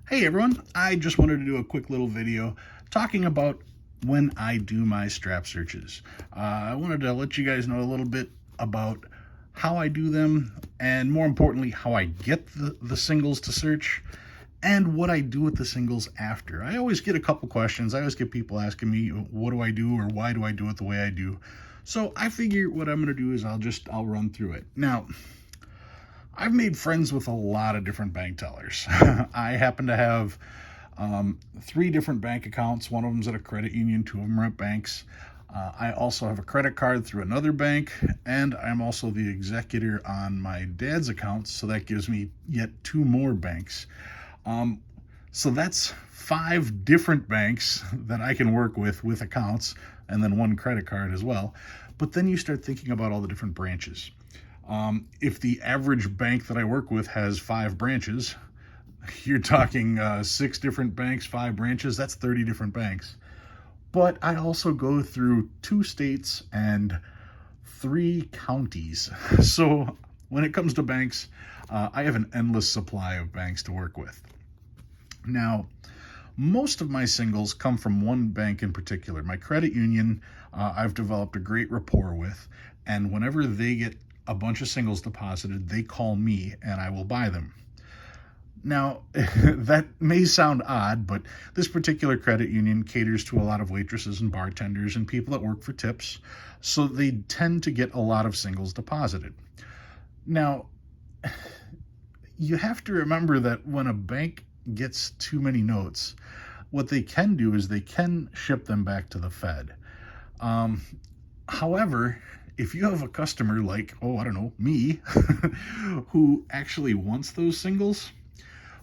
Hey everyone, I just wanted to do a quick little video talking about when I do my strap searches. I wanted to let you guys know a little bit about how I do them, and more importantly, how I get the singles to search, and what I do with the singles after. I always get a couple questions. I always get people asking me, what do I do, or why do I do it the way I do? So I figure what I'm going to do is I'll run through it. Now, I've made friends with a lot of different bank tellers. I happen to have three different bank accounts. One of them's at a credit union, two of them are at banks. I also have a credit card through another bank, and I'm also the executor on my dad's account, so that gives me yet two more banks. So that's five different banks that I can work with accounts, and then one credit card as well. But then you start thinking about all the different branches. If the average bank that I work with has 5 branches, you're talking 6 different banks, 5 branches, that's 30 different banks. But I also go through 2 states and 3 counties. So when it comes to banks, I have an endless supply of banks to work with. Now, most of my singles come from one bank in particular. My credit union, I've developed a great rapport with, and whenever they get a bunch of singles deposited, they call me and I will buy them. Now, that may sound odd, but this particular credit union caters to a lot of waitresses and bartenders and people that work for tips, so they tend to get a lot of singles deposited. Now, you have to remember that when a bank gets too many notes, what they can do is they can ship them back to the Fed. However, if you have a customer like, I don't know, me, who actually wants those singles,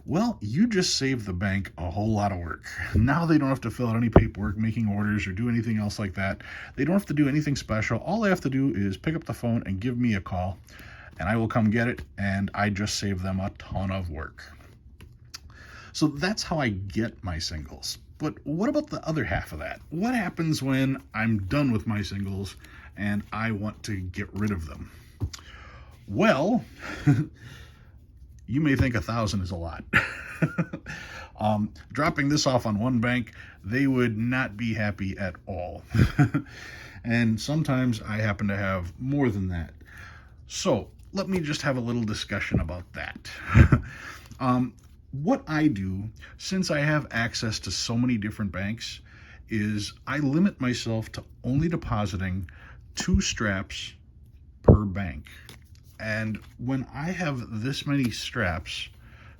well, you just save the bank a whole lot of work. Now they don't have to fill out any paperwork, making orders, or do anything else like that. They don't have to do anything special. All they have to do is pick up the phone and give me a call, and I will come get it, and I just save them a ton of work. So that's how I get my singles. But what about the other half of that? What happens when I'm done with my singles and I want to get rid of them? Well, you may think 1,000 is a lot. Dropping this off on one bank, they would not be happy at all. And sometimes I happen to have more than that. So let me just have a little discussion about that. What I do, since I have access to so many different banks, is I limit myself to only depositing 2 straps per bank. And when I have this many straps,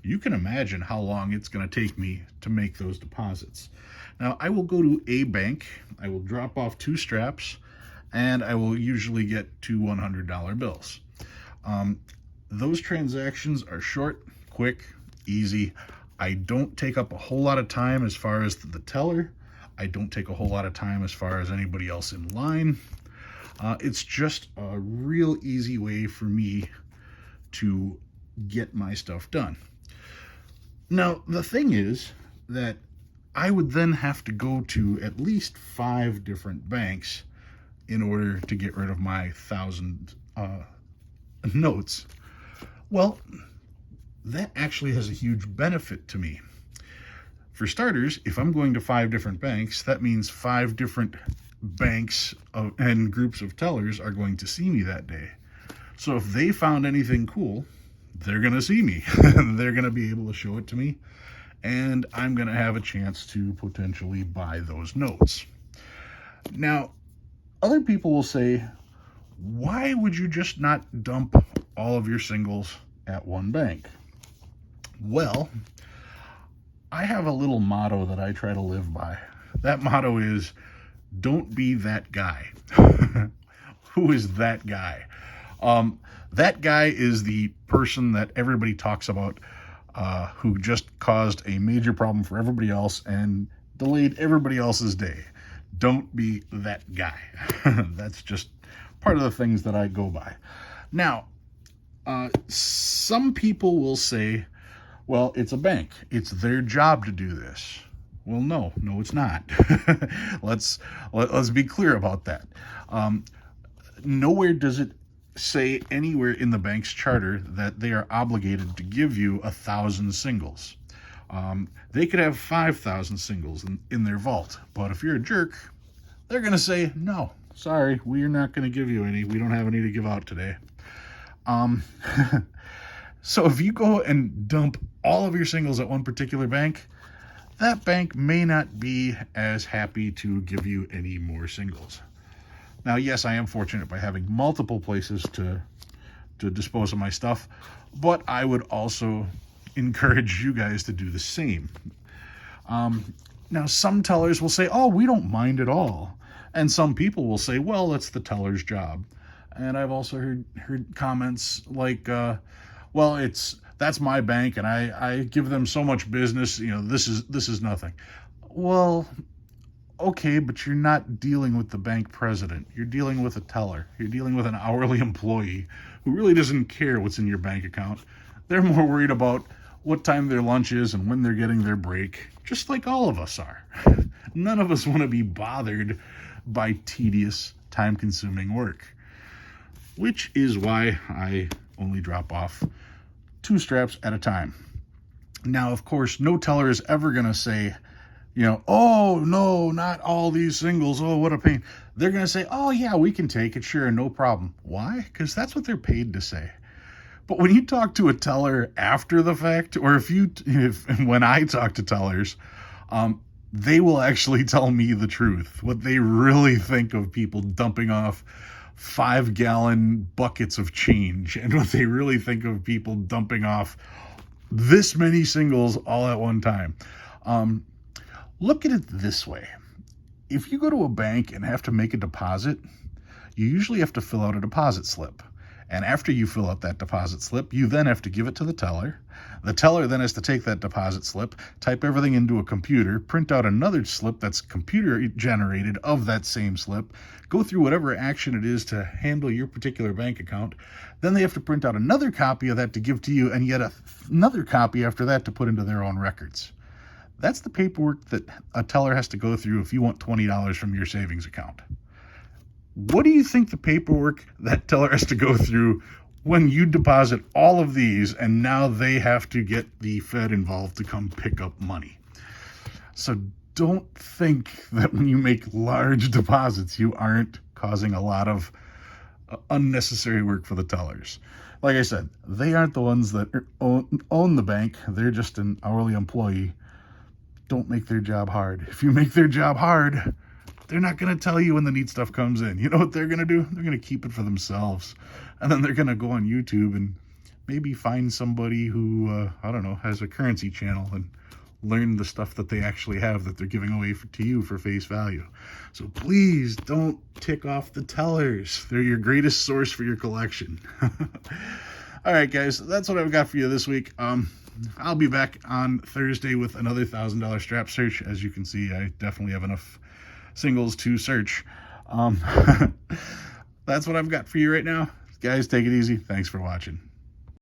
you can imagine how long it's going to take me to make those deposits. Now, I will go to a bank, I will drop off 2 straps, and I will usually get 2 $100 bills. Those transactions are short, quick, easy. I don't take up a whole lot of time as far as the teller. I don't take a whole lot of time as far as anybody else in line. It's just a real easy way for me to get my stuff done. Now, the thing is that I would then have to go to at least 5 different banks in order to get rid of my 1,000 notes. Well, that actually has a huge benefit to me. For starters, if I'm going to 5 different banks, that means 5 different banks and groups of tellers are going to see me that day. So if they found anything cool, they're going to see me. They're going to be able to show it to me, and I'm going to have a chance to potentially buy those notes. Now, other people will say, why would you just not dump all of your singles at one bank? Well, I have a little motto that I try to live by. That motto is, don't be that guy. Who is that guy? That guy is the person that everybody talks about, who just caused a major problem for everybody else and delayed everybody else's day. Don't be that guy. That's just part of the things that I go by. Now, some people will say, well, it's a bank. It's their job to do this. Well, no, it's not. Let's be clear about that. Nowhere does it say anywhere in the bank's charter that they are obligated to give you 1,000 singles. They could have 5,000 singles in their vault, but if you're a jerk, they're going to say, no, sorry, we're not going to give you any. We don't have any to give out today. So if you go and dump all of your singles at one particular bank, that bank may not be as happy to give you any more singles. Now, yes, I am fortunate by having multiple places to dispose of my stuff, but I would also encourage you guys to do the same. Now, some tellers will say, oh, we don't mind at all. And some people will say, well, that's the teller's job. And I've also heard comments like, well, that's my bank and I give them so much business, this is nothing. Well, okay, but you're not dealing with the bank president. You're dealing with a teller. You're dealing with an hourly employee who really doesn't care what's in your bank account. They're more worried about what time their lunch is and when they're getting their break, just like all of us are. None of us want to be bothered by tedious, time-consuming work, which is why I only drop off 2 straps at a time. Now, of course, no teller is ever going to say, oh, no, not all these singles. Oh, what a pain. They're going to say, oh, yeah, we can take it. Sure, no problem. Why? Because that's what they're paid to say. But when you talk to a teller after the fact, or when I talk to tellers, they will actually tell me the truth, what they really think of people dumping off 5-gallon buckets of change, and what they really think of people dumping off this many singles all at one time. Look at it this way. If you go to a bank and have to make a deposit, you usually have to fill out a deposit slip. And after you fill out that deposit slip, you then have to give it to the teller. The teller then has to take that deposit slip, type everything into a computer, print out another slip that's computer generated of that same slip, go through whatever action it is to handle your particular bank account. Then they have to print out another copy of that to give to you, and yet another copy after that to put into their own records. That's the paperwork that a teller has to go through if you want $20 from your savings account. What do you think the paperwork that teller has to go through when you deposit all of these and now they have to get the Fed involved to come pick up money? So don't think that when you make large deposits, you aren't causing a lot of unnecessary work for the tellers. Like I said, they aren't the ones that own the bank. They're just an hourly employee. Don't make their job hard. If you make their job hard, they're not going to tell you when the neat stuff comes in. You know what they're going to do? They're going to keep it for themselves. And then they're going to go on YouTube and maybe find somebody who, has a currency channel and learn the stuff that they actually have that they're giving away to you for face value. So please don't tick off the tellers. They're your greatest source for your collection. All right, guys, that's what I've got for you this week. I'll be back on Thursday with another $1,000 strap search. As you can see, I definitely have enough singles to search. That's what I've got for you right now. Guys, take it easy. Thanks for watching.